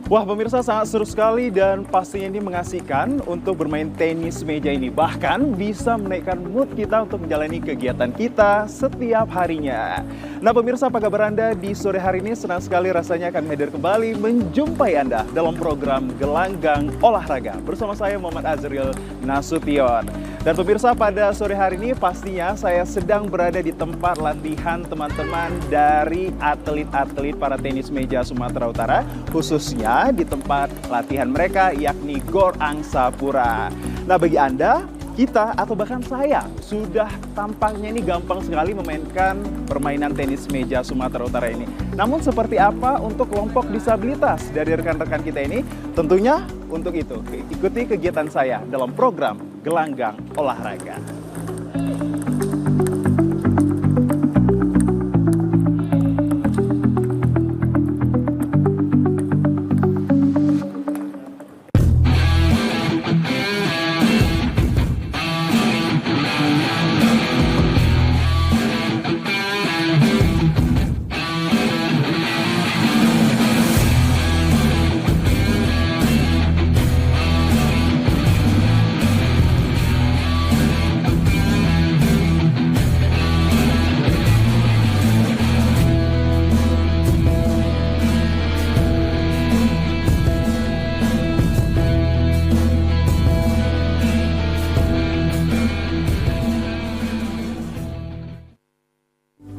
Wah pemirsa, sangat seru sekali dan pastinya ini mengasihkan untuk bermain tenis meja ini. Bahkan bisa menaikkan mood kita untuk menjalani kegiatan kita setiap harinya. Nah pemirsa, apa kabar Anda di sore hari ini? Senang sekali rasanya kami hadir kembali menjumpai Anda dalam program Gelanggang Olahraga. Bersama saya Muhammad Azril Nasution. Dan pemirsa, pada sore hari ini pastinya saya sedang berada di tempat latihan teman-teman dari atlet-atlet para tenis meja Sumatera Utara, khususnya di tempat latihan mereka yakni Gor Angsapura. Nah bagi Anda, kita atau bahkan saya sudah tampaknya ini gampang sekali memainkan permainan tenis meja Sumatera Utara ini. Namun seperti apa untuk kelompok disabilitas dari rekan-rekan kita ini? Tentunya untuk itu ikuti kegiatan saya dalam program Gelanggang Olahraga.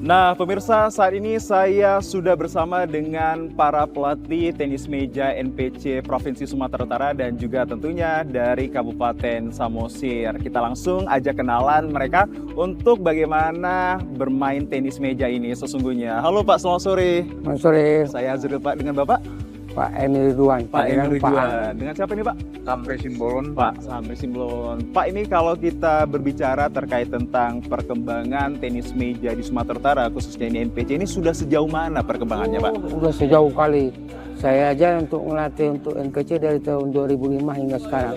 Nah pemirsa, saat ini saya sudah bersama dengan para pelatih tenis meja NPC Provinsi Sumatera Utara dan juga tentunya dari Kabupaten Samosir. Kita langsung ajak kenalan mereka untuk bagaimana bermain tenis meja ini sesungguhnya. Halo Pak, selamat sore. Selamat sore. Saya Azril Pak, dengan Bapak? Pak Emil Ridwan. Pak Emil Ridwan. Dengan siapa ini Pak? Sampai Simbolon. Pak Sampai Simbolon. Pak, ini kalau kita berbicara terkait tentang perkembangan tenis meja di Sumatera Utara, khususnya ini NPC, ini sudah sejauh mana perkembangannya Pak? Udah sejauh kali. Saya aja untuk melatih untuk NPC dari tahun 2005 hingga sekarang.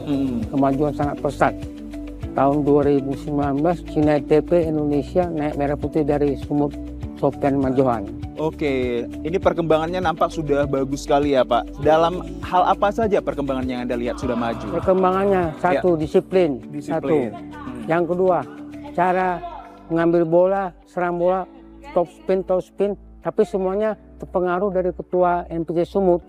Kemajuan sangat pesat. Tahun 2019, Cina ITP Indonesia naik merah putih dari Sumut Sofian Majohan. Oke, ini perkembangannya nampak sudah bagus sekali ya Pak. Dalam hal apa saja perkembangan yang Anda lihat sudah maju? Perkembangannya satu, disiplin. Disiplin. Satu. Yang kedua, cara mengambil bola, serang bola, top spin, tapi semuanya terpengaruh dari ketua NPC Sumut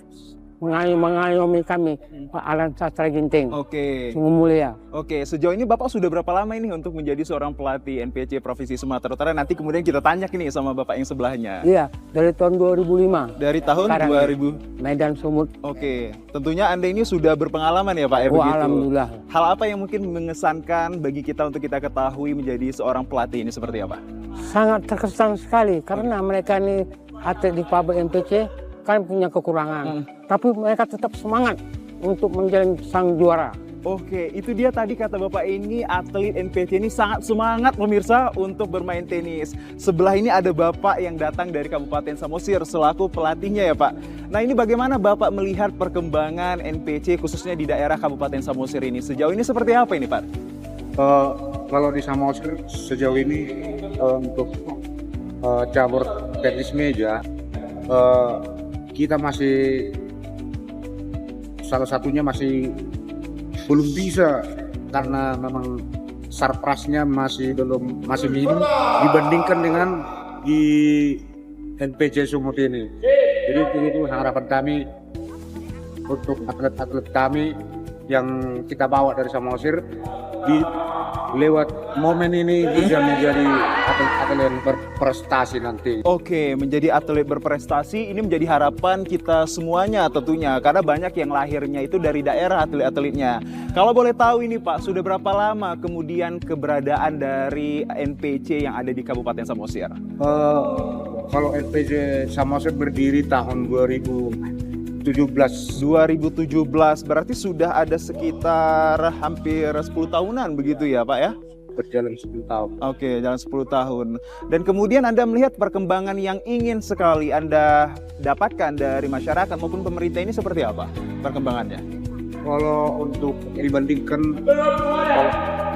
mengayomi kami, Pak Alan Sastra Ginting. Oke. Sungguh mulia. Oke, sejauh ini Bapak sudah berapa lama ini untuk menjadi seorang pelatih NPC Provinsi Sumatera Utara? Nanti kemudian kita tanya nih sama Bapak yang sebelahnya. Iya, dari tahun 2005. Dari tahun Sekarang 2000. Medan Sumut. Oke, tentunya Anda ini sudah berpengalaman ya Pak ya, Oh, begitu. alhamdulillah. Hal apa yang mungkin mengesankan bagi kita untuk kita ketahui menjadi seorang pelatih ini seperti apa? Sangat terkesan sekali karena mereka ini atlet di pabrik NPC kan punya kekurangan, tapi mereka tetap semangat untuk menjadi sang juara. Oke, itu dia tadi kata Bapak ini atlet NPC ini sangat semangat pemirsa untuk bermain tenis. Sebelah ini ada Bapak yang datang dari Kabupaten Samosir selaku pelatihnya ya Pak. Nah ini bagaimana Bapak melihat perkembangan NPC khususnya di daerah Kabupaten Samosir ini? Sejauh ini seperti apa ini Pak? Kalau di Samosir sejauh ini untuk cabur tenis meja kita masih salah satunya masih belum bisa karena memang sarprasnya masih minim dibandingkan dengan di NPC Sumut ini. Jadi itu harapan kami untuk atlet-atlet kami yang kita bawa dari Samosir lewat momen ini bisa menjadi atlet-atlet yang berprestasi nanti. Oke, menjadi atlet berprestasi ini menjadi harapan kita semuanya tentunya, karena banyak yang lahirnya itu dari daerah atlet-atletnya. Kalau boleh tahu ini Pak, sudah berapa lama kemudian keberadaan dari NPC yang ada di Kabupaten Samosir? Kalau NPC Samosir berdiri tahun 2017. Berarti sudah ada sekitar hampir 10 tahunan begitu ya Pak ya? Berjalan 10 tahun. Oke, jalan 10 tahun. Dan kemudian Anda melihat perkembangan yang ingin sekali Anda dapatkan dari masyarakat maupun pemerintah ini seperti apa perkembangannya? Kalau untuk dibandingkan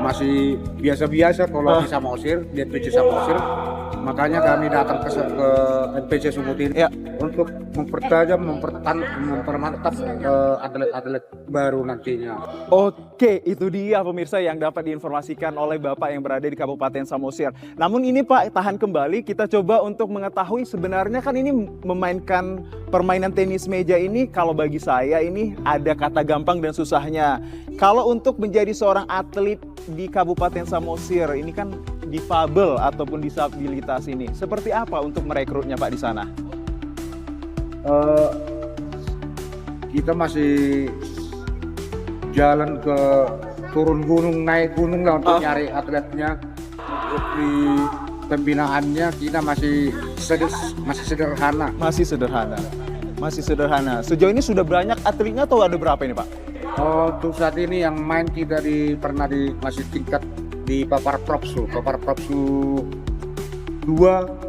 masih biasa-biasa kalau di Samosir, di NPC Samosir. Makanya kami datang ke NPC Sumut ini untuk mempertajam, mempermantap atlet-atlet baru nantinya. Oke, itu dia pemirsa yang dapat diinformasikan oleh Bapak yang berada di Kabupaten Samosir. Namun ini Pak, tahan kembali, kita coba untuk mengetahui sebenarnya kan ini memainkan permainan tenis meja ini, kalau bagi saya ini ada kata gampang dan susahnya. Kalau untuk menjadi seorang atlet di Kabupaten Samosir, ini kan difabel ataupun disabilitas ini, seperti apa untuk merekrutnya Pak di sana? Kita masih jalan ke turun gunung, naik gunung lah untuk nyari atletnya. Untuk di pembinaannya kita masih sederhana. Masih sederhana. Sejauh ini sudah banyak atletnya atau ada berapa ini Pak? Untuk saat ini yang main kita pernah masih tingkat di Papar Propsu 2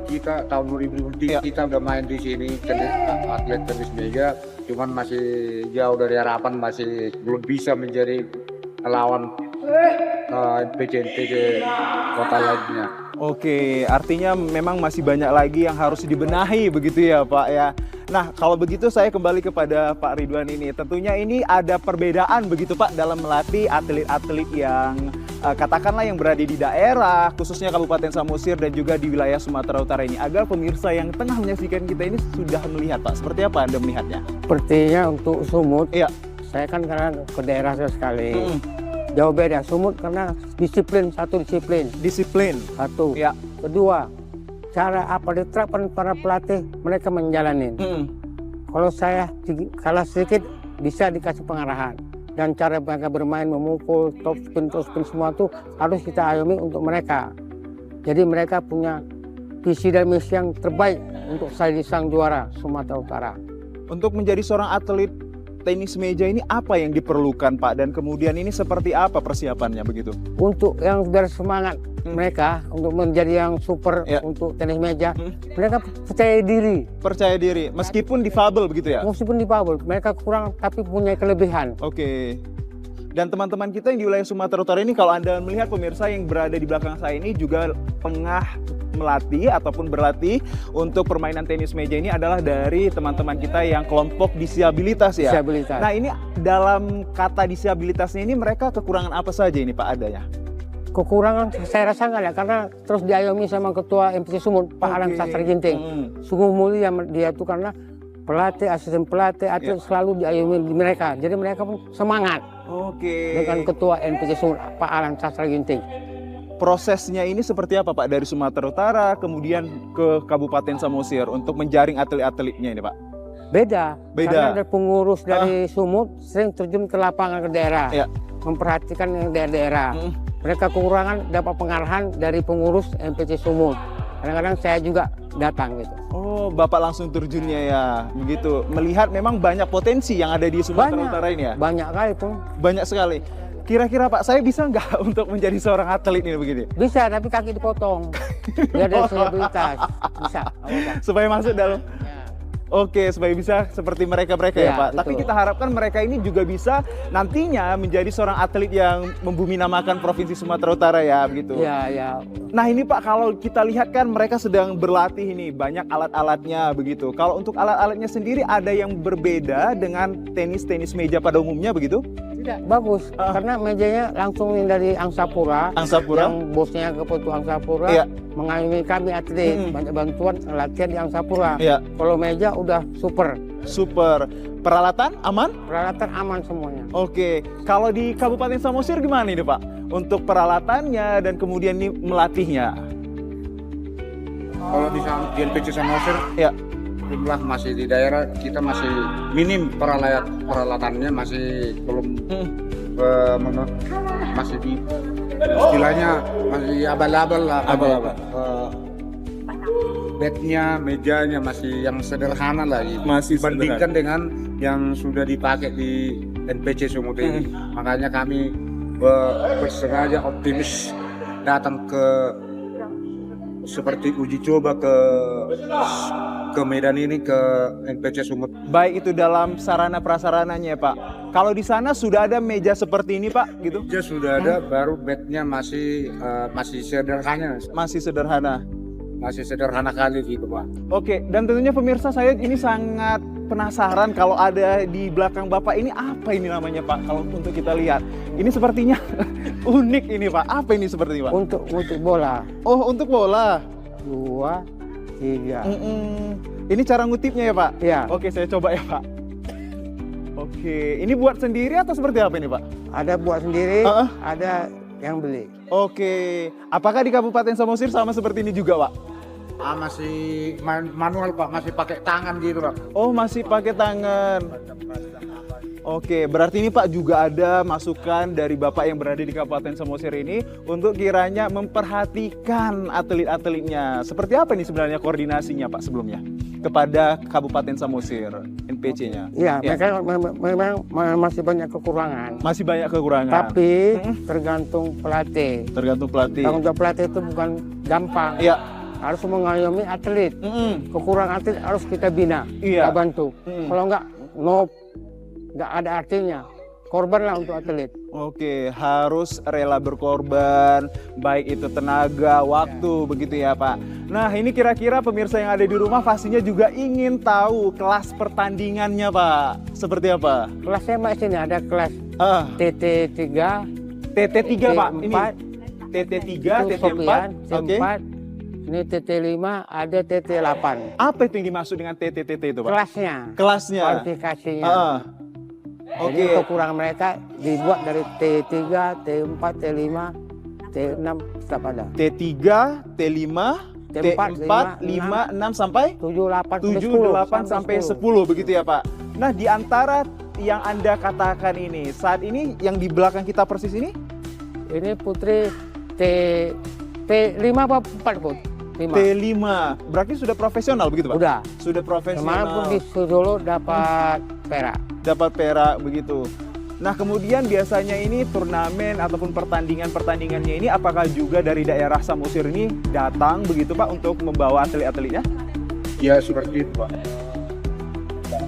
kita tahun 2003 kita udah main di sini atlet tenis meja, cuman masih jauh dari harapan, masih belum bisa menjadi lawan NPC kota lainnya. Oke, artinya memang masih banyak lagi yang harus dibenahi begitu ya Pak ya. Nah, kalau begitu saya kembali kepada Pak Ridwan ini. Tentunya ini ada perbedaan begitu Pak dalam melatih atlet-atlet yang katakanlah yang berada di daerah, khususnya Kabupaten Samosir dan juga di wilayah Sumatera Utara ini. Agar pemirsa yang tengah menyaksikan kita ini sudah melihat Pak. Seperti apa Anda melihatnya? Sepertinya untuk Sumut, saya kan karena ke daerah sekali. Jauh beda. Sumut karena disiplin. Satu. Kedua, cara apa diterapkan para pelatih, mereka menjalanin. Kalau saya kalah sedikit bisa dikasih pengarahan, dan cara mereka bermain, memukul, top spin semua itu harus kita ayomi untuk mereka. Jadi mereka punya visi dan misi yang terbaik untuk saya sang juara Sumatera Utara. Untuk menjadi seorang atlet tenis meja ini apa yang diperlukan Pak, dan kemudian ini seperti apa persiapannya begitu? Untuk yang biar semangat mereka untuk menjadi yang super untuk tenis meja, mereka percaya diri meskipun difabel begitu ya? Meskipun difabel, mereka kurang tapi punya kelebihan. Oke. Dan teman-teman kita yang di wilayah Sumatera Utara ini, kalau Anda melihat pemirsa yang berada di belakang saya ini juga tengah melatih ataupun berlatih untuk permainan tenis meja ini adalah dari teman-teman kita yang kelompok disabilitas ya. Disabilitas. Nah, ini dalam kata disabilitasnya ini mereka kekurangan apa saja ini Pak adanya? Kekurangan saya rasa nggak ya, karena terus diayomi sama Ketua MPC Sumut, Pak Alan Sastra Ginting. Sungguh mulia dia tuh, karena pelatih, asisten pelatih, atlet selalu diayomi mereka. Jadi mereka pun semangat. Dengan Ketua MPC Sumut, Pak Alan Sastra Ginting. Prosesnya ini seperti apa Pak, dari Sumatera Utara kemudian ke Kabupaten Samosir untuk menjaring atlet-atletnya ini Pak? Beda. Karena ada pengurus dari Sumut sering terjun ke lapangan, ke daerah, memperhatikan yang daerah-daerah. Mereka kekurangan dapat pengarahan dari pengurus MPC Sumut. Kadang-kadang saya juga datang gitu. Oh, Bapak langsung terjunnya ya, begitu. Melihat memang banyak potensi yang ada di Sumatera Utara ini ya? Banyak kali tuh. Banyak sekali. Kira-kira Pak, saya bisa nggak untuk menjadi seorang atlet ini begini? Bisa, tapi kaki dipotong. Biar ada disabilitas. Bisa. Supaya masuk dalam... Oke, supaya bisa seperti mereka-mereka ya Pak. Betul. Tapi kita harapkan mereka ini juga bisa nantinya menjadi seorang atlet yang membumi namakan Provinsi Sumatera Utara ya, begitu. Iya. Nah ini Pak, kalau kita lihat kan mereka sedang berlatih ini, banyak alat-alatnya begitu. Kalau untuk alat-alatnya sendiri ada yang berbeda dengan tenis meja pada umumnya begitu? Tidak, bagus. Karena mejanya langsung dari Angsapura. Yang bosnya Ketua Angsapura mengayomi kami atlet, banyak bantuan latihan di Angsapura. Kalau meja udah super. Peralatan aman? Peralatan aman semuanya. Oke, kalau di Kabupaten Samosir gimana ini Pak? Untuk peralatannya dan kemudian ini melatihnya? Kalau di NPC Samosir, jumlah masih di daerah kita masih minim, peralatannya masih belum masih di istilahnya masih abal-abal lah. Bednya, mejanya masih yang sederhana lah gitu. Masih dibandingkan dengan yang sudah dipakai di NPC Sumut ini. Makanya kami bersengaja optimis datang ke seperti uji coba ke ke Medan ini ke NPC Sumut. Baik itu dalam sarana prasarananya ya Pak. Kalau di sana sudah ada meja seperti ini Pak, gitu? Meja sudah ada, baru bednya masih sederhana. Masih sederhana. Masih sederhana kali gitu Pak. Oke, dan tentunya pemirsa saya ini sangat penasaran kalau ada di belakang Bapak ini apa ini namanya Pak? Kalau untuk kita lihat, ini sepertinya unik ini Pak. Apa ini seperti Pak? Untuk bola. Oh, untuk bola. 2, 3. Ini cara ngutipnya ya Pak? Ya. Oke, saya coba ya Pak. Oke, ini buat sendiri atau seperti apa ini Pak? Ada buat sendiri, ada yang beli. Oke, apakah di Kabupaten Samosir sama seperti ini juga Pak? Masih manual Pak, masih pakai tangan gitu Pak. Oh, masih pakai tangan. Oke, berarti ini Pak juga ada masukan dari Bapak yang berada di Kabupaten Samosir ini untuk kiranya memperhatikan atlet-atletnya. Seperti apa ini sebenarnya koordinasinya Pak sebelumnya kepada Kabupaten Samosir, NPC-nya? Iya, mereka memang masih banyak kekurangan. Masih banyak kekurangan. Tapi tergantung pelatih. Tergantung pelatih. Tanggung jawab pelatih itu bukan gampang. Iya. Harus mengayomi atlet. Kekurangan atlet harus kita bina, Iya. kita bantu. Kalau enggak, nggak ada artinya. Korban lah untuk atlet. Oke, harus rela berkorban, baik itu tenaga, waktu, begitu ya Pak. Nah, ini kira-kira pemirsa yang ada di rumah pastinya juga ingin tahu kelas pertandingannya Pak. Seperti apa? Kelasnya Mas ini ada kelas TT3, TT3 Pak, ini T4, TT3, itu TT4, Sofian, oke. T4, ini TT5, ada TT8. Apa itu yang dimaksud dengan TT itu Pak? Kelasnya, Kelasnya. kualifikasinya. Jadi Oke. kekurangan mereka dibuat dari T3, T4, T5, T6 tetap ada. T3, T5, T4, 5, 6 sampai 7, 8, 7, 8 sampai 10 begitu ya Pak. Nah, di antara yang Anda katakan ini, saat ini yang di belakang kita persis ini? Ini putri T5 apa 4 pun? 5. T5. Berarti sudah profesional begitu Pak? Udah. Sudah Kemarin pun profesional. di Solo dapat perak. Dapat perak begitu. Nah, kemudian biasanya ini turnamen ataupun pertandingannya ini apakah juga dari daerah Samosir ini datang begitu Pak untuk membawa atlet-atletnya? Ya seperti itu Pak.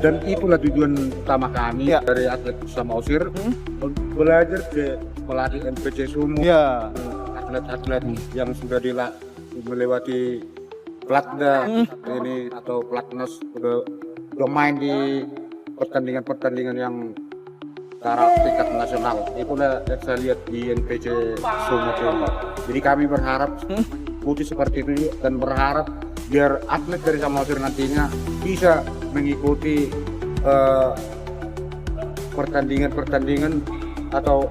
Dan itulah tujuan utama kami dari atlet Samosir untuk belajar ke pelatih NPC Sumut, atlet-atlet yang sudah melewati Platda ini atau Platnas udah main di pertandingan-pertandingan yang tingkat nasional. Itulah yang saya lihat di NPC Sumut ini. Jadi kami berharap putih seperti itu dan berharap biar atlet dari Samosir nantinya bisa mengikuti pertandingan-pertandingan atau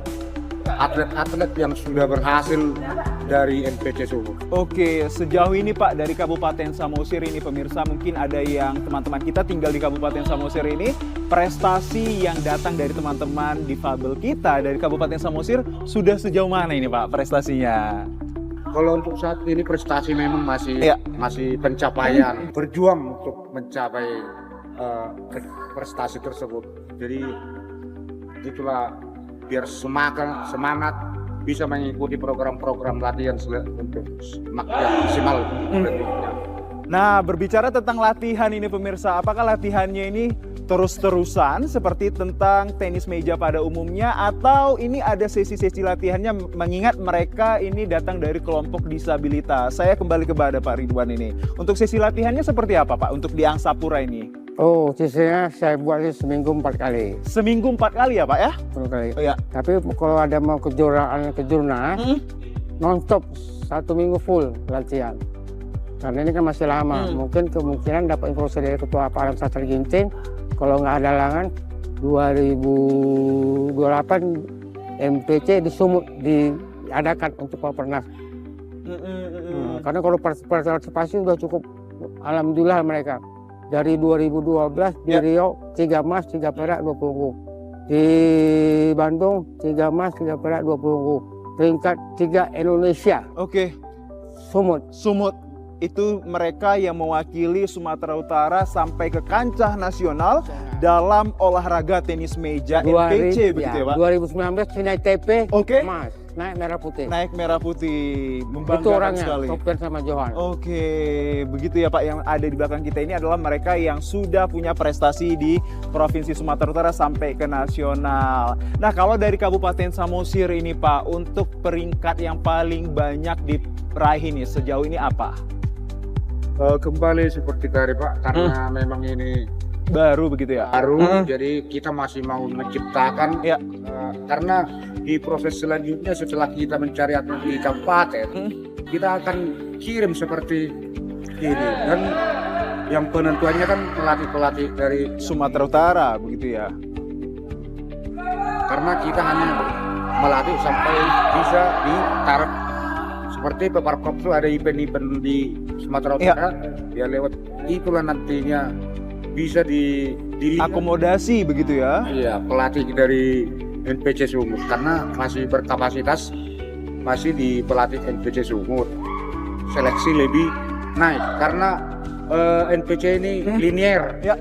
atlet-atlet yang sudah berhasil dari NPC Sumut. Oke, sejauh ini Pak dari Kabupaten Samosir ini pemirsa mungkin ada yang teman-teman kita tinggal di Kabupaten Samosir ini, prestasi yang datang dari teman-teman difabel kita dari Kabupaten Samosir sudah sejauh mana ini Pak prestasinya? Kalau untuk saat ini prestasi memang masih pencapaian, berjuang untuk mencapai prestasi tersebut. Jadi itulah biar semangat bisa mengikuti program-program latihan untuk maksimal. Nah, berbicara tentang latihan ini pemirsa, apakah latihannya ini terus-terusan seperti tentang tenis meja pada umumnya atau ini ada sesi-sesi latihannya mengingat mereka ini datang dari kelompok disabilitas? Saya kembali kepada Pak Ridwan ini. Untuk sesi latihannya seperti apa Pak untuk di Angsapura ini? Oh, sisinya saya buat seminggu 4 kali. Seminggu 4 kali ya Pak ya? 4 kali. Oh, ya. Tapi kalau ada mau kejurnas, non-stop 1 minggu full latihan. Karena ini kan masih lama, mungkin kemungkinan dapat informasi dari Ketua Pak Alam Sastra Ginting. Kalau nggak ada halangan, 2028 MPC di Sumut diadakan untuk Papernas. Karena kalau partisipasi sudah cukup, alhamdulillah mereka. Dari 2012 di Riau 3 emas, 3 perak, 2 perunggu. Di Bandung 3 emas, 3 perak, 2 perunggu. Peringkat 3 Indonesia. Oke. Sumut. itu mereka yang mewakili Sumatera Utara sampai ke kancah nasional dalam olahraga tenis meja NPC begitu ya Pak? 2019 Sinai TP, Oke. emas, naik merah putih. Naik merah putih, Itu membanggakan orangnya, sekali. Sofyan sama Johan. Oke, begitu ya Pak. Yang ada di belakang kita ini adalah mereka yang sudah punya prestasi di Provinsi Sumatera Utara sampai ke nasional. Nah, kalau dari Kabupaten Samosir ini Pak, untuk peringkat yang paling banyak diraih ini sejauh ini apa? Kembali seperti tadi Pak, karena memang ini Baru begitu ya? baru, jadi kita masih mau menciptakan. Ya. Karena di proses selanjutnya setelah kita mencari atlet di kabupaten, kita akan kirim seperti ini. Dan yang penentuannya kan pelatih-pelatih dari Sumatera Utara begitu ya? karena kita hanya melatih sampai bisa di taraf seperti Peparkop itu ada event-event di Sumatera Utara, ya lewat itulah nantinya bisa dilihat Akomodasi begitu ya? iya pelatih dari NPC Sumut karena masih berkapasitas masih di pelatih NPC Sumut, seleksi lebih naik karena NPC ini linier Ya.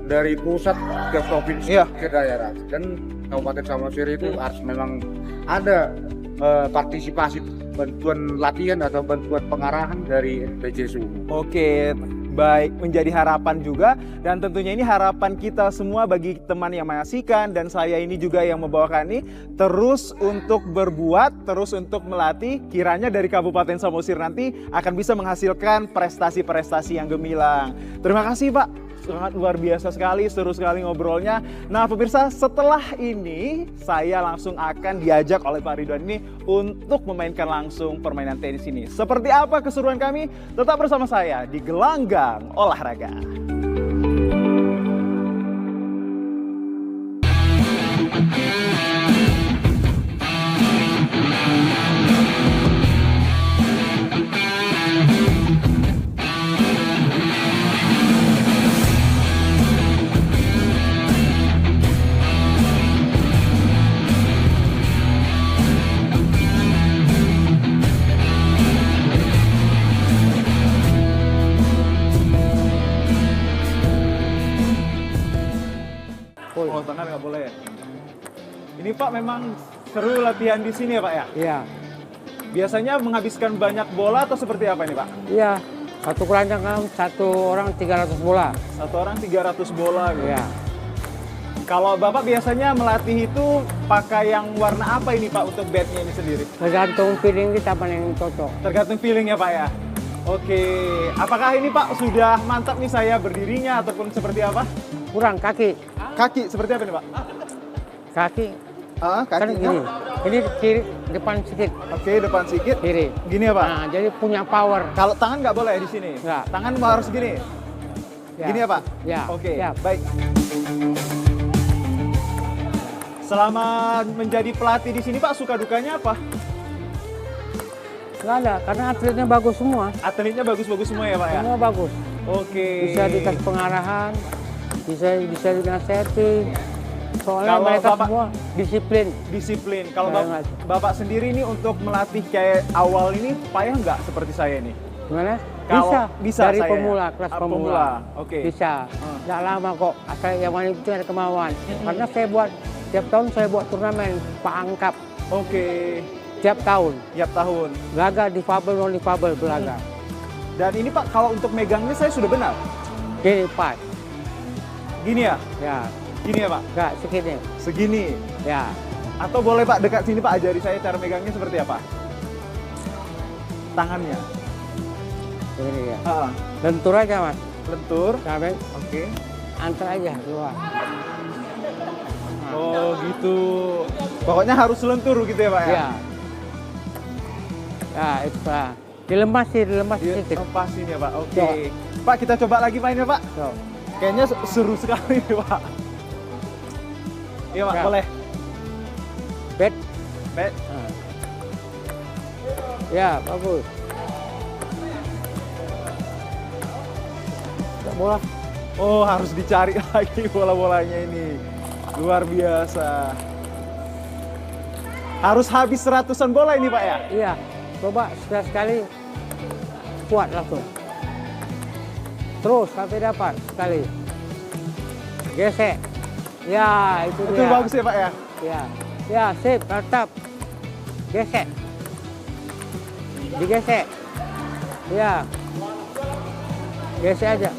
dari pusat ke provinsi Ya. ke daerah, dan Kabupaten Samosir itu harus memang ada partisipasi bantuan latihan atau bantuan pengarahan dari NPC Sumut. Oke, baik, menjadi harapan juga, dan tentunya ini harapan kita semua bagi teman yang menyaksikan dan saya ini juga yang membawakan ini, terus untuk berbuat, terus untuk melatih, kiranya dari Kabupaten Samosir nanti akan bisa menghasilkan prestasi-prestasi yang gemilang. Terima kasih Pak. Sangat luar biasa sekali, seru sekali ngobrolnya. Nah pemirsa, setelah ini saya langsung akan diajak oleh Pak Ridwan ini untuk memainkan langsung permainan tenis ini. Seperti apa keseruan kami? Tetap bersama saya di Gelanggang Olahraga. Oh, tangan nggak boleh. Ini Pak memang seru latihan di sini ya Pak ya? Iya, Biasanya menghabiskan banyak bola atau seperti apa ini Pak? iya. Satu keranjang kan satu orang 300 bola. Satu orang 300 bola gitu. Iya. Kalau Bapak biasanya melatih itu pakai yang warna apa ini Pak untuk batnya ini sendiri? Tergantung feeling kita mana yang cocok. Tergantung feeling ya Pak ya? Oke, apakah ini Pak sudah mantap nih saya berdirinya ataupun seperti apa? Kurang kaki. Kaki seperti apa nih Pak? Kaki kan Kaki gini. Ini kiri depan sedikit, Oke, depan sedikit. kiri. Gini ya Pak? Nah, jadi punya power. Kalau tangan nggak boleh di sini? Nggak. Tangan harus gini? Ya. Gini ya Pak? Ya. Oke, Ya. baik. Selama menjadi pelatih di sini Pak, suka dukanya apa? Nggak ada, karena atletnya bagus semua. Atletnya bagus-bagus semua ya Pak ya? Semua bagus. Oke. Bisa dikasih pengarahan, bisa dinasehati. Soalnya Kalau mereka Bapak- semua disiplin. Disiplin. Kalau Saya Bapak sendiri ini untuk melatih kayak awal ini payah nggak seperti saya ini? Gimana? Kalau bisa dari saya pemula, ya? kelas Ah, pemula. pemula, oke. Bisa. Hmm. Nggak lama kok. Asal yang mana itu ada kemauan. Karena saya buat tiap tahun saya buat turnamen Pak Angkap Oke. tiap tahun. Tiap tahun. Laga difabel non difabel belaga. Dan ini Pak, kalau untuk megangnya saya sudah benar. Gini pas. Gini ya? Ya. Gini ya Pak? Nggak segini. Segini. Ya. Atau boleh Pak dekat sini Pak, ajari saya cara megangnya seperti apa? Tangannya. Begini ya. Ah, Lentur aja mas. lentur. Sampai Oke. antar aja keluar. Oh gitu. Pokoknya harus lentur gitu ya Pak ya? Ya. Ya itu lah. Dilemas Iya, sedikit. lepasin ya Pak. Oke. Ya. Pak, kita coba lagi mainnya Pak. So. Kayaknya seru sekali nih Pak. Iya Pak, Ya. boleh. Bet. Bet. Nah. Ya bagus. Nggak bola. Oh, harus dicari lagi bola-bolanya ini. Luar biasa. Harus habis ratusan bola ini Pak ya? Iya. Coba sekali-sekali kuat langsung. Terus sampai dapat sekali. Gesek. Ya, itu Itu dia. bagus ya Pak ya? Ya, ya, sip, mantap. Gesek. Digesek. Ya. Gesek aja.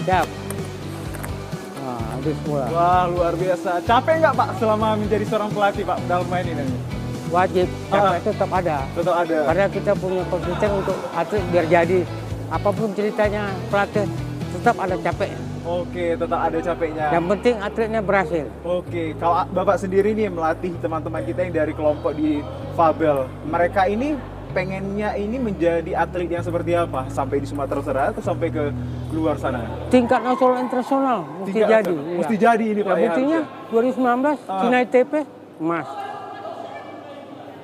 Siap. Nah, habis semula. Wah, luar biasa. Capek nggak Pak selama menjadi seorang pelatih Pak dalam main ini? Wajib, capek itu tetap ada. Tetap ada. Karena kita punya konsisten untuk atlet biar jadi apapun ceritanya pelatih tetap ada capek. Oke, tetap ada capeknya. Yang penting atletnya berhasil. Oke, kalau Bapak sendiri nih melatih teman-teman kita yang dari kelompok di Fabel, mereka ini pengennya ini menjadi atlet yang seperti apa? Sampai di Sumatera Utara atau sampai ke luar sana? Tingkat nasional internasional mesti Tingkat jadi. nasional. Iya. Mesti jadi ini Pak Ya, ya, buktinya harusnya. 2019 Cina ITP emas.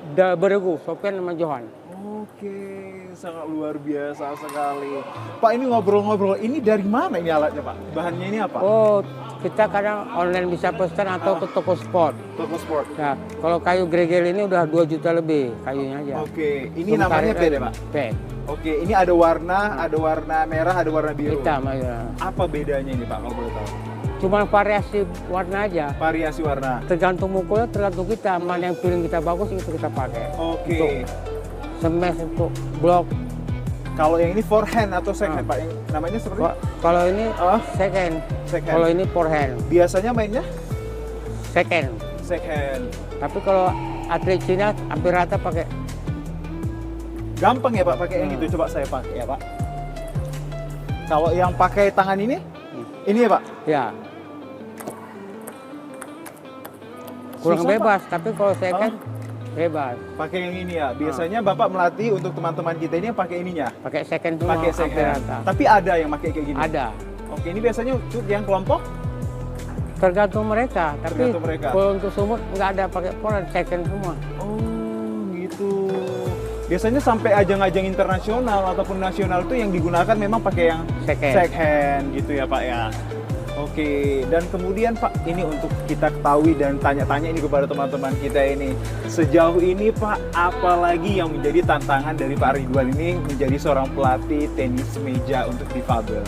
Udah beregu Sofian sama Johan. Oke, sangat luar biasa sekali. Pak, ini ngobrol-ngobrol, ini dari mana ini alatnya Pak? Bahannya ini apa? Oh, kita kadang online bisa pesan atau ke toko sport. Toko sport. Ya, kalau kayu gregel ini udah 2 juta lebih kayunya aja. Oke, ini Cuma namanya tarik ped ya aja. Pak? Ped. Oke, ini ada warna merah, ada warna biru. Hitam aja. Apa bedanya ini Pak kalau boleh tahu? Cuma variasi warna aja. Variasi warna. Tergantung mukulnya, tergantung kita. Mana yang feeling kita bagus itu kita pakai. Oke. Untuk smash, untuk block. Kalau yang ini forehand atau second Pak? Yang namanya seperti? Kalau ini Ah, second. second. Kalau ini forehand. Biasanya mainnya Second. second. Tapi kalau atlet Cina hampir rata pakai. Gampang ya Pak pakai yang itu? Coba saya pakai ya Pak. Kalau yang pakai tangan ini ya Pak? Ya. Kurang Susah, bebas, tapi kalau second bebas. Pakai yang ini ya. Biasanya Bapak melatih untuk teman-teman kita ini yang pakai ininya. Pakai second semua Pakai hampir second. rata. Tapi ada yang pakai kayak gini. Ada. Oke, ini biasanya untuk yang kelompok? Tergantung mereka, tapi Tergantung mereka. kalau untuk sumut nggak ada pakai forehand, second semua. Oh, gitu. Biasanya sampai ajang-ajang internasional ataupun nasional itu yang digunakan memang pakai yang second gitu ya Pak ya. Oke, dan kemudian Pak, ini untuk kita ketahui dan tanya-tanya ini kepada teman-teman kita ini. Sejauh ini Pak, apalagi yang menjadi tantangan dari Pak Ridwan ini menjadi seorang pelatih tenis meja untuk difabel?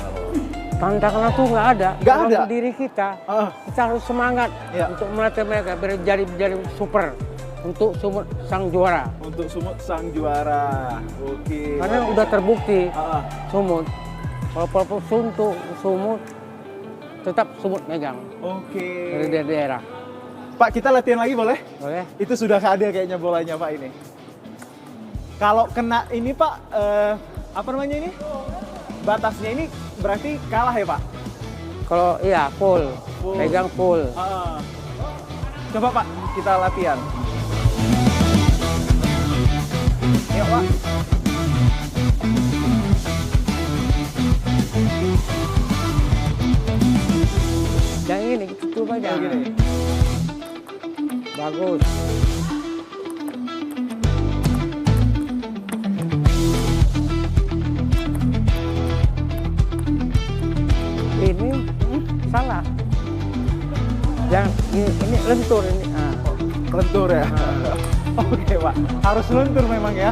Tantangan itu nggak ada. Nggak Dalam ada? diri kita, Ah, kita harus semangat Ya. untuk melatih mereka biar jadi super untuk sumut sang juara. untuk sumut sang juara. Oke. Karena udah terbukti Ah, sumut. Walaupun suntuk sumut, tetap sumut megang oke. dari daerah. Pak, kita latihan lagi boleh? Boleh? Itu sudah ada kayaknya bolanya Pak ini. Kalau kena ini Pak, apa namanya ini? Batasnya ini berarti kalah ya Pak? Kalau iya full, Full. pegang full. Ah. Coba Pak, kita latihan. Yuk Pak. Yang ini gitu aja. Kayak gini. Bagus. Ini salah. Yang ini lentur ini. Ah. Lentur ya? Oke Pak, harus lentur memang ya.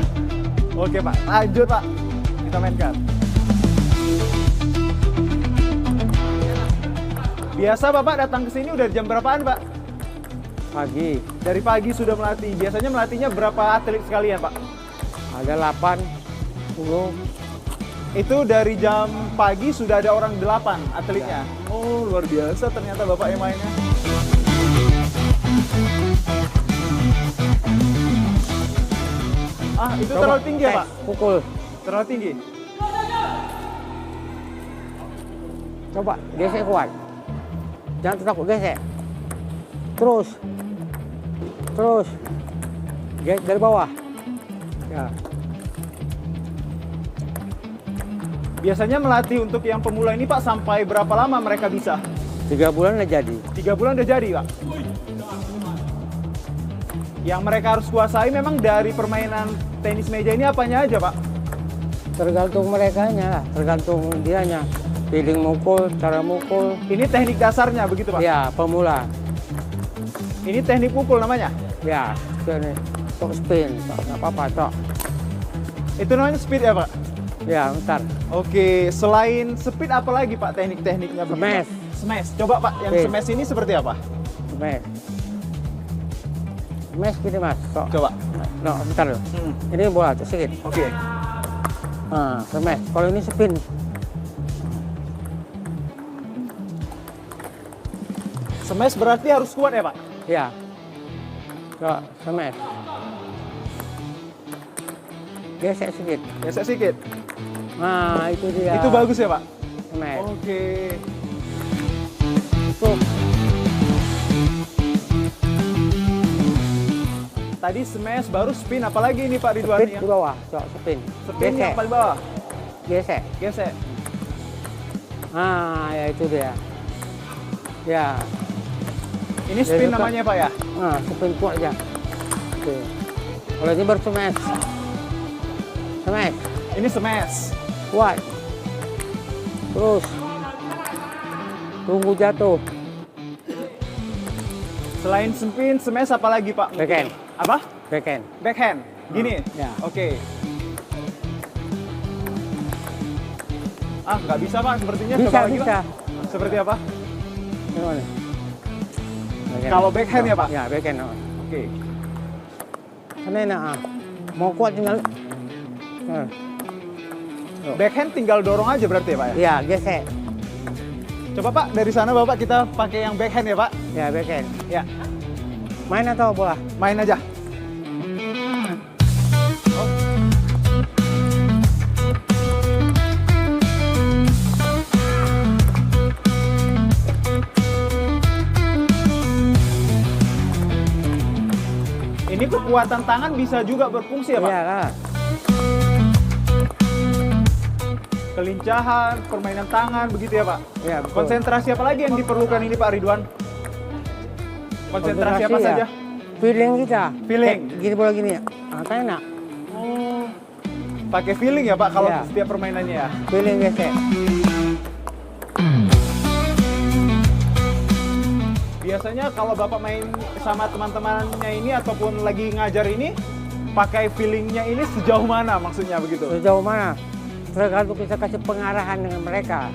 Oke Pak, lanjut Pak. Kita mainkan. Biasa Bapak datang ke sini udah jam berapaan Pak? Pagi Dari pagi sudah melatih. Biasanya melatihnya berapa atlet sekalian Pak? ada 8, 10. Itu dari jam pagi sudah ada orang 8 atletnya. Oh, luar biasa ternyata Bapak yang mainnya. Ah, itu Coba terlalu tinggi ya tes, Pak? Pukul. Terlalu tinggi? Coba gesek kuat. Jangan takut gesek. Terus. Terus. Gesek dari bawah. Ya. Biasanya melatih untuk yang pemula ini Pak sampai berapa lama mereka bisa? 3 bulan udah jadi. 3 bulan udah jadi Pak? Yang mereka harus kuasai memang dari permainan tenis meja ini apanya aja Pak? Tergantung merekanya lah, tergantung dianya. Feeling mukul, cara mukul. Ini teknik dasarnya begitu Pak? Ya, pemula. Ini teknik pukul namanya? Ya, ini top spin, nggak apa-apa, tok. Itu namanya speed ya Pak? Ya, bentar. Oke, selain speed apa lagi Pak teknik-tekniknya? Smash. Smash. Coba Pak, yang Oke. smash ini seperti apa? Smash. Smash gini mas. Kok. Coba. No, bentar loh. Ini bola tuh sedikit. Oke. Nah, smash. Kalau ini spin. Smash berarti harus kuat ya Pak? Ya. Coba, smash. Gesek sedikit. Gesek sedikit. Nah, itu dia. Itu bagus ya Pak? Smash. Oke. Tuh. Tadi smash, baru spin, apalagi ini Pak Ridwan? Spin di bawah. Coba spin. Spin Gesek. yang paling bawah? Gesek. Gesek. Ah, ya itu dia. Ya. Ini spin Gesek. namanya Pak ya? Nah, spin kuat aja. Oke. Kalau ini baru smash. Smash. Ini smash. Kuat. Terus. Tunggu jatuh. Selain spin, smash apa lagi Pak? Backhand. Apa? Backhand. Backhand. Gini? Ya. Oke. Ah, nggak bisa Pak sepertinya. Bisa, Coba lagi bisa. Pak. Seperti apa? Gimana? Backhand. Kalau backhand ya, Pak? Ya, backhand. Oke. Karena enak. Mau kuat tinggal. Nah. Backhand tinggal dorong aja berarti ya Pak ya? Ya, gesek. Coba Pak, dari sana Bapak kita pakai yang backhand ya Pak? Ya, backhand. Ya, Main atau bola? main aja. Oh. Ini kekuatan tangan bisa juga berfungsi ya Pak? Iya lah. Kelincahan, permainan tangan, begitu ya Pak? Ya, betul. Konsentrasi apa lagi yang diperlukan ini Pak Ridwan? Konsentrasi apa ya. saja? Feeling kita. Feeling. Kayak gini bola gini ya. Ah, kan enak. Oh, pakai feeling ya Pak kalau Iya. setiap permainannya ya? Feeling gesek. Biasanya kalau Bapak main sama teman-temannya ini ataupun lagi ngajar ini, pakai feelingnya ini sejauh mana maksudnya begitu? Sejauh mana? Tergantung kita kasih pengarahan dengan mereka.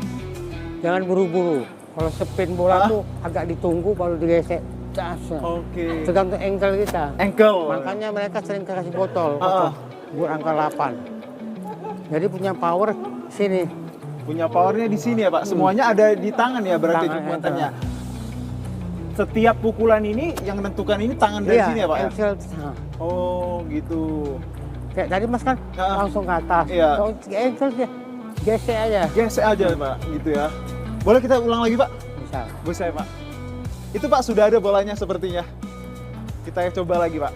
Jangan buru-buru. Kalau spin bola tuh agak ditunggu baru digesek. Das. Oke. Tergantung angle kita. Ankle. Makanya mereka sering kasih botol Ah. buat angka 8. Jadi punya power sini. Punya powernya di sini ya Pak. Semuanya ada di tangan ya berarti Tangan, kekuatannya. Setiap pukulan ini yang menentukan ini tangan dari sini ya Pak ya? ankle. Nah, Oh gitu. kayak tadi Mas kan Ah. langsung ke atas. Iya. Kalau ankle dia gesek aja. Gesek aja Pak, gitu ya. Boleh kita ulang lagi Pak? Bisa. Bisa ya Pak. Itu Pak sudah ada bolanya sepertinya. Kita coba lagi Pak.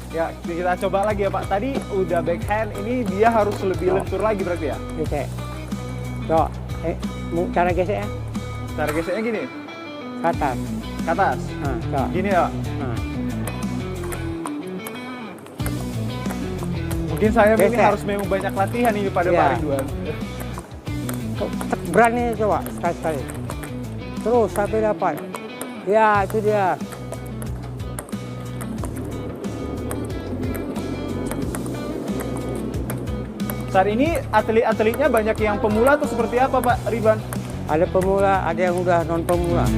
Ya, kita coba lagi ya Pak. Tadi udah backhand, ini dia harus lebih lentur lagi berarti ya? Gesek. Coba, cara gesek ya? Cara geseknya gini, Ke atas. ke atas. Nah, coba. Gini ya Pak. Nah. Mungkin saya ini Gesek. harus memang banyak latihan ini pada Iya. Pak Ridwan. Berani coba sekali-sekali. Terus sampai dapat. Ya, itu dia. Saat ini atlet-atletnya banyak yang pemula atau seperti apa Pak Ridwan? Ada pemula, ada yang udah non pemula.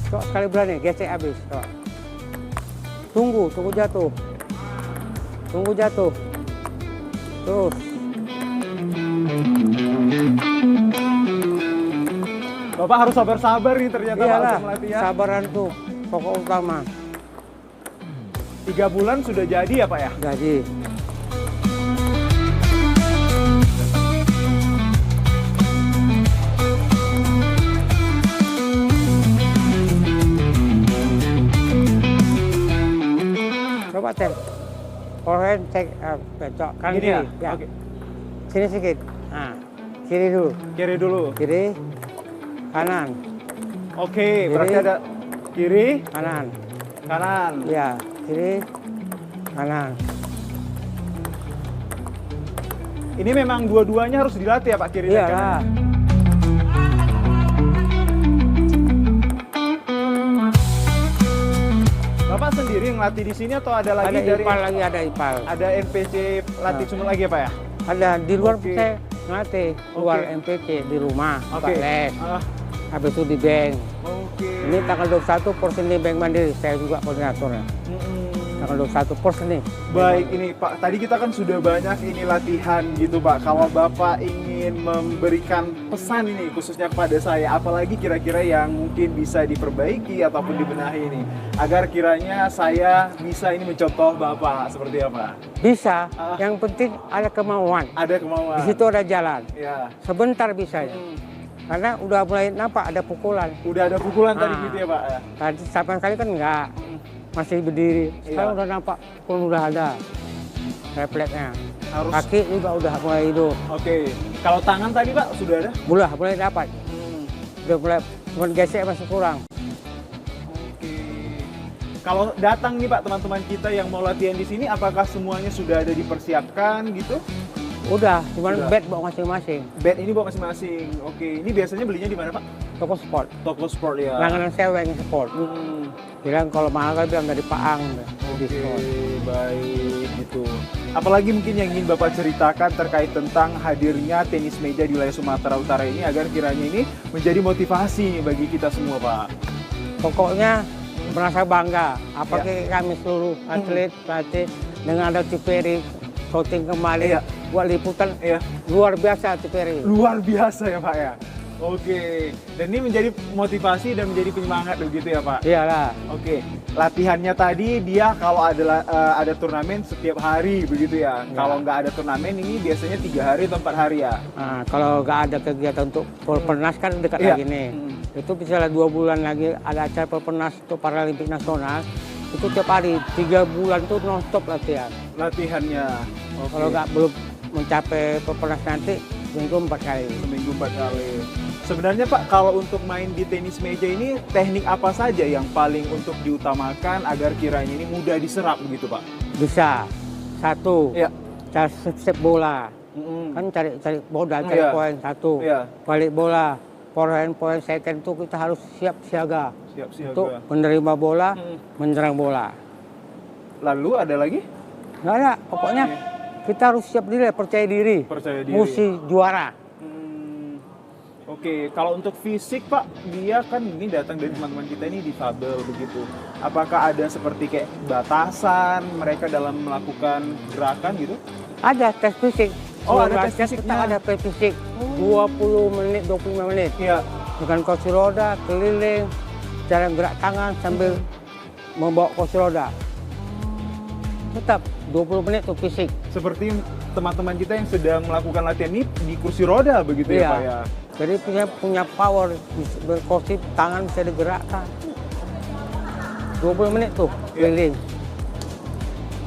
Coba sekali berani, gesek habis. Coba. Tunggu jatuh. Tunggu jatuh. Terus. Bapak harus sabar-sabar nih ternyata Pak Iyalah, untuk melatih ya. sabaran tuh pokok utama. 3 bulan sudah jadi ya Pak ya? Jadi, coba cek. Forehand cek, cok kanan Gini ya? kiri. Ya. Oke. Sini sedikit. Nah, kiri dulu. Kiri dulu. Kiri, kanan, Oke, berarti ada kiri, kanan. kanan. Ya, kiri, kanan. Ini memang dua-duanya harus dilatih ya Pak, kiri dan kanan. Iyalah. Bapak sendiri yang latih di sini atau ada lagi Ada dari ipal lagi, ada ipal. ada NPC latih Sumut lagi ya Pak ya? Ada di luar Oke. saya ngelatih, luar Oke. MPC di rumah, Oke. Pak Les. Ah, Habis itu di bank. Oke. Ini tanggal 21 porsen di Bank Mandiri, saya juga koordinatornya. Mm-mm. Tanggal 21 porsen nih. Baik, ini Pak, tadi kita kan sudah banyak ini latihan gitu Pak. Kalau Bapak ingin memberikan pesan ini khususnya kepada saya, apalagi kira-kira yang mungkin bisa diperbaiki ataupun dibenahi ini, agar kiranya saya bisa ini mencontoh Bapak seperti apa? Bisa, Ah. yang penting ada kemauan. Ada kemauan. Di situ ada jalan. Ya. Sebentar bisa ya. Hmm. Karena udah mulai nampak ada pukulan. Udah ada pukulan tadi Ah. gitu ya Pak? Ya? Tadi sama kali kan enggak, masih berdiri. Sekarang Iya. udah nampak, pun udah ada refleksnya. Harus. Kaki juga udah mulai hidup. Oke. Kalau tangan tadi Pak sudah ada? Mulai dapat. Udah mulai, cuma gesek masih kurang. Oke. Kalau datang nih Pak teman-teman kita yang mau latihan di sini, apakah semuanya sudah ada dipersiapkan gitu? Udah, cuman Udah. bed bawa masing-masing. Bed ini buat masing-masing. Oke. Ini biasanya belinya di mana Pak? Toko sport. Toko sport ya. Langganan sewa yang sport. Hmm. Bilang kalau mahal kan bilang dari Paang. Oke, Diskon. baik gitu. Apalagi mungkin yang ingin Bapak ceritakan terkait tentang hadirnya tenis meja di wilayah Sumatera Utara ini agar kiranya ini menjadi motivasi bagi kita semua Pak. Pokoknya merasa bangga. Ya. Apalagi kami seluruh atlet, pelatih dengan ada Ciperi, shooting kembali, Iya. buat liputan Iya. luar biasa Ciperi. Luar biasa ya Pak ya. Oke, dan ini menjadi motivasi dan menjadi penyemangat begitu ya Pak. Iyalah. Oke, latihannya tadi dia kalau ada turnamen setiap hari begitu ya. Ya. Kalau nggak ada turnamen ini biasanya 3 hari atau 4 hari ya. Nah, kalau nggak ada kegiatan untuk Perpenas kan dekat Iya. lagi nih. Hmm. Itu misalnya 2 bulan lagi ada acara Perpenas untuk Paralimpik Nasional. Itu tiap hari 3 bulan tuh non-stop latihan. Latihannya. Oke. Kalau nggak belum mencapai Perpenas nanti minggu 4 kali. Seminggu 4 kali. Sebenarnya Pak, kalau untuk main di tenis meja ini teknik apa saja yang paling untuk diutamakan agar kiranya ini mudah diserap begitu Pak? Bisa. Satu, Iya. cara sep bola. Mm-mm. Kan cari bola, cari Iya. poin. Satu. Iya. Balik bola. Poin second itu kita harus siap siaga Siap untuk siaga. menerima bola, Mm. menyerang bola. Lalu ada lagi? Nggak ada, pokoknya kita harus siap diri, percaya diri. Percaya diri. Mesti juara. Hmm, Oke, kalau untuk fisik Pak, dia kan ini datang dari teman-teman kita ini difabel begitu. Apakah ada seperti kayak batasan mereka dalam melakukan gerakan gitu? Ada tes fisik. Oh, ada Sebelum tes latihan fisiknya. kita ada tes fisik. 20 menit, 25 menit. Iya. Dengan kursi roda, keliling, cara gerak tangan sambil membawa kursi roda. Tetap 20 menit tuh fisik. Seperti teman-teman kita yang sedang melakukan latihan ini di kursi roda begitu ya Iya. Pak ya? Jadi punya power, berkursi tangan bisa digerakkan. 20 menit tuh Iya. keliling.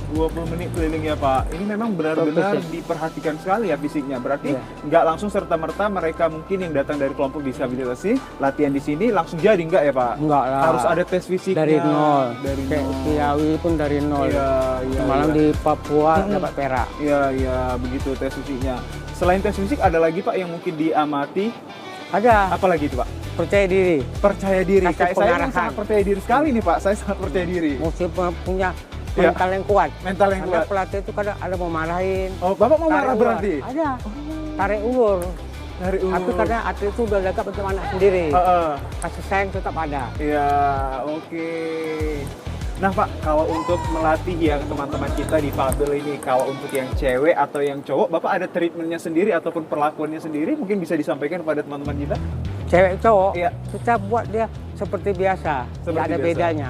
20 menit keliling ya Pak. Ini memang benar-benar Fisik. diperhatikan sekali ya fisiknya. Berarti Iya. nggak langsung serta-merta mereka mungkin yang datang dari kelompok disabilitas ini latihan di sini langsung jadi nggak ya Pak? Enggak lah. Harus ada tes fisiknya. Dari nol. Dari Kayak nol. Ciawi pun dari nol. Iya, iya. Malam iya. di Papua Mm-mm. dapat perak. Iya, iya, begitu tes fisiknya. Selain tes fisik ada lagi Pak yang mungkin diamati. Ada, Apa lagi itu Pak? percaya diri. Percaya diri. Kasih Kayak saya pengarahan. sangat percaya diri sekali nih Pak. Saya sangat percaya diri. Mesti punya Iya. mental yang kuat. Mental yang Karena kuat. pelatih itu kadang ada mau marahin. Oh, Bapak mau marah tarik ulur. berarti? Ada. Tarik ulur. Dari Tapi kadang atlet itu udah dekat macam anak sendiri. Heeh. Kasih sayang tetap ada. Iya, oke. Nah Pak, kalau untuk melatih yang teman-teman kita di Fabel ini, kalau untuk yang cewek atau yang cowok, Bapak ada treatmentnya sendiri ataupun perlakuannya sendiri, mungkin bisa disampaikan kepada teman-teman kita? Cewek cowok, Iya. kita buat dia seperti biasa. Seperti Nggak ada biasa. bedanya.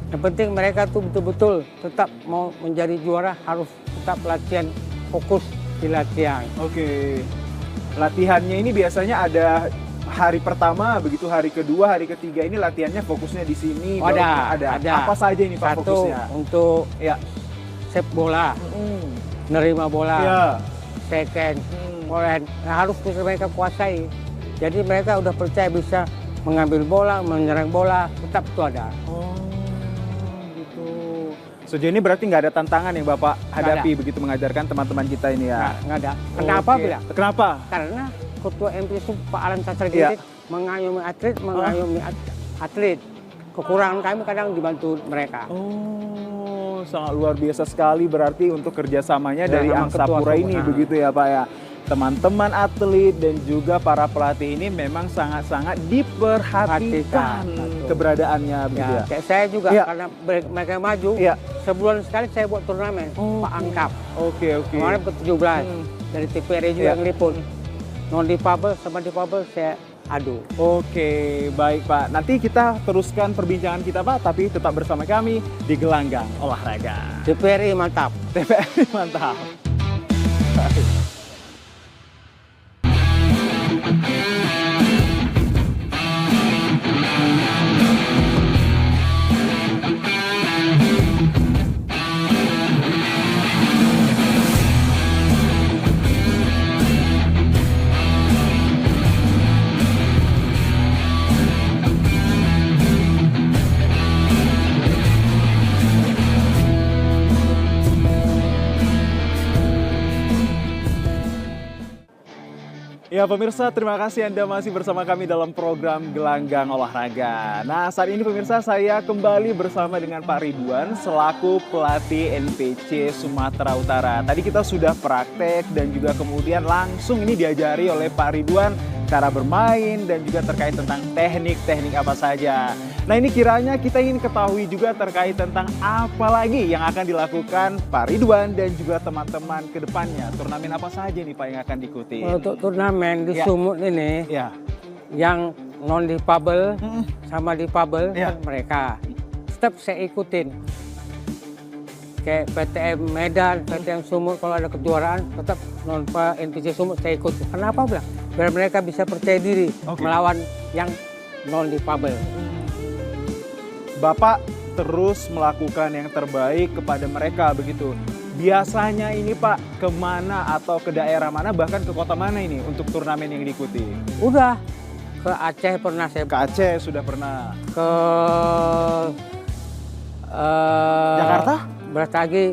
Yang penting mereka tuh betul-betul tetap mau menjadi juara, harus tetap latihan, fokus di latihan. Oke. Latihannya ini biasanya ada hari pertama, begitu hari kedua, hari ketiga ini latihannya fokusnya di sini. Oh, baru ada. Apa saja ini Pak Satu, fokusnya? untuk Ya. save bola, nerima bola, Ya. second, point. Nah, harus mereka kuasai. Jadi mereka udah percaya bisa mengambil bola, menyerang bola, tetap itu ada. Oh, gitu. Sejauh ini berarti nggak ada tantangan yang Bapak hadapi begitu mengajarkan teman-teman kita ini ya? Nggak ada. Kenapa Oke. bilang? Kenapa? Karena ketua MPSU Pak Alan Iya. Sastra Ginting mengayomi atlet, mengayomi atlet. kekurangan kami kadang dibantu mereka. Oh, sangat luar biasa sekali berarti untuk kerjasamanya Ya, dari sama Angsa ketua Pura ini Sumut. begitu ya Pak ya. Teman-teman atlet dan juga para pelatih ini memang sangat-sangat diperhatikan Betul. keberadaannya begitu Ya, ya. kayak saya juga Ya. karena mereka maju, Iya. sebulan sekali saya buat turnamen Pak Angkap. Oke, oke. Kemarin ke-17 dari TVRI juga Iya. yang liput. Non difabel sama difabel saya adu. Oke, baik Pak. Nanti kita teruskan perbincangan kita Pak, tapi tetap bersama kami di Gelanggang Olahraga. TVRI mantap. TVRI mantap. Ya pemirsa, terima kasih Anda masih bersama kami dalam program Gelanggang Olahraga. Nah saat ini pemirsa saya kembali bersama dengan Pak Ridwan selaku pelatih NPC Sumatera Utara. Tadi kita sudah praktek dan juga kemudian langsung ini diajari oleh Pak Ridwan cara bermain dan juga terkait tentang teknik-teknik apa saja. Nah ini kiranya kita ingin ketahui juga terkait tentang apa lagi yang akan dilakukan Pak Ridwan dan juga teman-teman ke depannya. Turnamen apa saja nih Pak yang akan diikuti? Untuk turnamen di Ya. Sumut ini, Ya. yang non difabel sama difabel Ya. kan mereka tetap saya ikutin. Kayak PTM Medan, PTM Sumut kalau ada kejuaraan tetap non NPC Sumut saya ikut. Kenapa bilang? Biar mereka bisa percaya diri Oke. melawan yang non difabel. Bapak terus melakukan yang terbaik kepada mereka begitu. Biasanya ini Pak kemana atau ke daerah mana bahkan ke kota mana ini untuk turnamen yang diikuti? Udah ke Aceh pernah saya Ke Aceh sudah pernah. ke Jakarta? Berat lagi.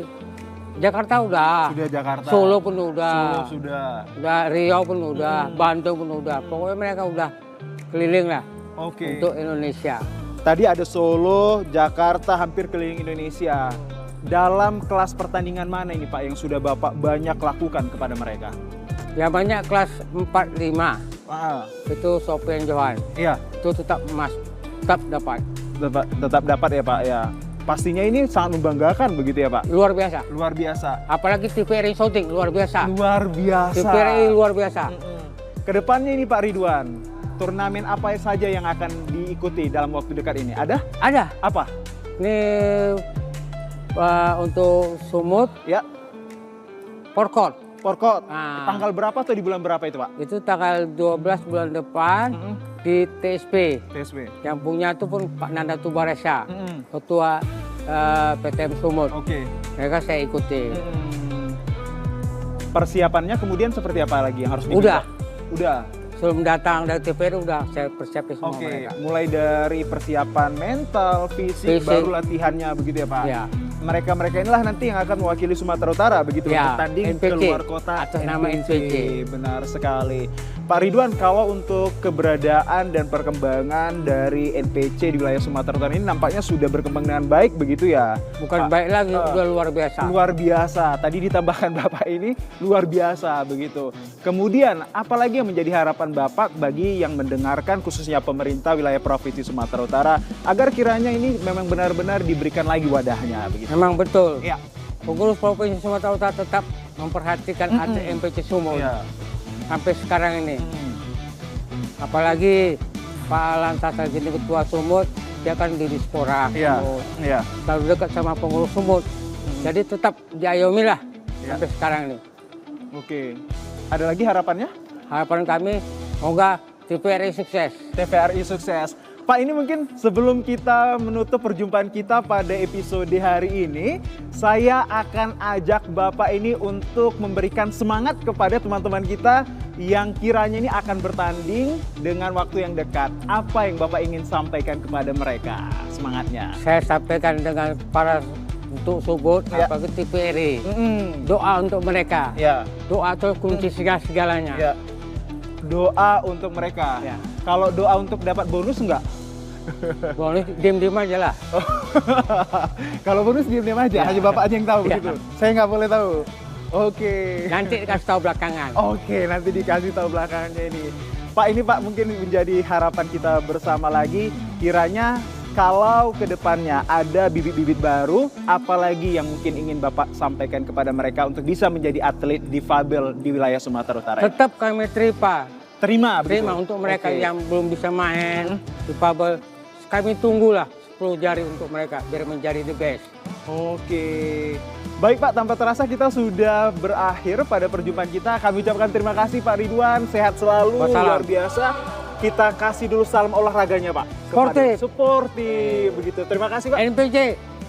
Jakarta udah. Sudah Jakarta. Solo pun udah. Solo sudah. Udah Riau pun udah, Bantul pun udah. Pokoknya mereka udah keliling lah Oke. untuk Indonesia. Tadi ada Solo, Jakarta, hampir keliling Indonesia. Dalam kelas pertandingan mana ini Pak yang sudah Bapak banyak lakukan kepada mereka? Yang banyak kelas 4-5 Wah, itu Sofian Johan. iya, Itu tetap emas, tetap dapat. tetap dapat ya Pak ya. Pastinya ini sangat membanggakan begitu ya Pak? Luar biasa. Luar biasa. Apalagi TVRI shooting luar biasa. Luar biasa. TVRI luar biasa. Kedepannya ini Pak Ridwan, turnamen apa saja yang akan diikuti dalam waktu dekat ini? Ada? Ada. Apa? Ini untuk Sumut, Ya, Porkot. Porkot. Nah. Tanggal berapa atau di bulan berapa itu Pak? Itu tanggal 12 bulan depan di TSP. TSB. Yang punya itu pun Pak Nanda Tubaresa, Mm-mm. ketua PTM Sumut. Oke. Mereka saya ikuti. Persiapannya kemudian seperti apa lagi yang harus Udah. Udah. Sebelum datang dari TVRI udah saya persiapkan semua Oke, mereka. mulai dari persiapan mental, fisik, Fisik. baru latihannya begitu ya Pak? Ya. Mereka-mereka inilah nanti yang akan mewakili Sumatera Utara begitu Ya, bertanding NPC, keluar kota atas nama NPC. Benar sekali. Pak Ridwan, kalau untuk keberadaan dan perkembangan dari NPC di wilayah Sumatera Utara ini nampaknya sudah berkembang dengan baik begitu ya? Bukan Pak? baik lagi, udah luar biasa. Luar biasa. Tadi ditambahkan Bapak ini luar biasa begitu. Kemudian apalagi yang menjadi harapan Bapak bagi yang mendengarkan khususnya pemerintah wilayah Provinsi Sumatera Utara agar kiranya ini memang benar-benar diberikan lagi wadahnya begitu. Memang betul. Ya. Pengurus Provinsi Sumatera Utara tetap memperhatikan atlet NPC Sumut Ya. sampai sekarang ini. Apalagi Pak Alan Sastra jadi ketua Sumut, dia kan di Dispora Iya. Sumut. Iya. Selalu dekat sama pengurus Sumut. Jadi tetap diayomi lah Ya. sampai sekarang ini. Oke. Ada lagi harapannya? Harapan kami, semoga TVRI sukses. TVRI sukses. Pak, ini mungkin sebelum kita menutup perjumpaan kita pada episode hari ini, saya akan ajak Bapak ini untuk memberikan semangat kepada teman-teman kita yang kiranya ini akan bertanding dengan waktu yang dekat. Apa yang Bapak ingin sampaikan kepada mereka? Semangatnya. Saya sampaikan dengan para untuk Sumut, Ya. apalagi TVRI. Doa untuk mereka. Ya. Doa itu kunci segala-segalanya. Ya. Doa untuk mereka. Ya. Kalau doa untuk dapat bonus enggak? Bonus diem-diem aja lah. Kalau bonus diam-diam aja, Ya. hanya Bapak aja yang tahu Ya. begitu. Saya nggak boleh tahu. Oke. Nanti dikasih tahu belakangan. Oke, nanti dikasih tahu belakangannya ini. Pak, ini Pak mungkin menjadi harapan kita bersama lagi. Kiranya kalau ke depannya ada bibit-bibit baru, apalagi yang mungkin ingin Bapak sampaikan kepada mereka untuk bisa menjadi atlet difabel di wilayah Sumatera Utara. Tetap kami Terima, begitu? terima untuk mereka Oke. yang belum bisa main difabel. Kami tunggulah 10 jari untuk mereka biar menjadi the best. Oke. Baik Pak, tanpa terasa kita sudah berakhir pada perjumpaan kita. Kami ucapkan terima kasih Pak Ridwan, sehat selalu, Wassalam. luar biasa. Kita kasih dulu salam olahraganya Pak. Sportif. Sportif, begitu. Terima kasih Pak. NPC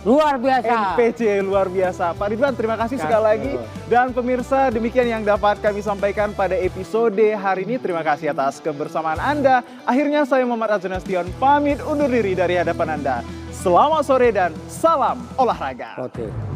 luar biasa. NPC luar biasa. Pak Ridwan, terima kasih sekali lagi. Dan pemirsa, demikian yang dapat kami sampaikan pada episode hari ini. Terima kasih atas kebersamaan Anda. Akhirnya saya Muhammad Azhar Nasution pamit undur diri dari hadapan Anda. Selamat sore dan salam olahraga. Oke.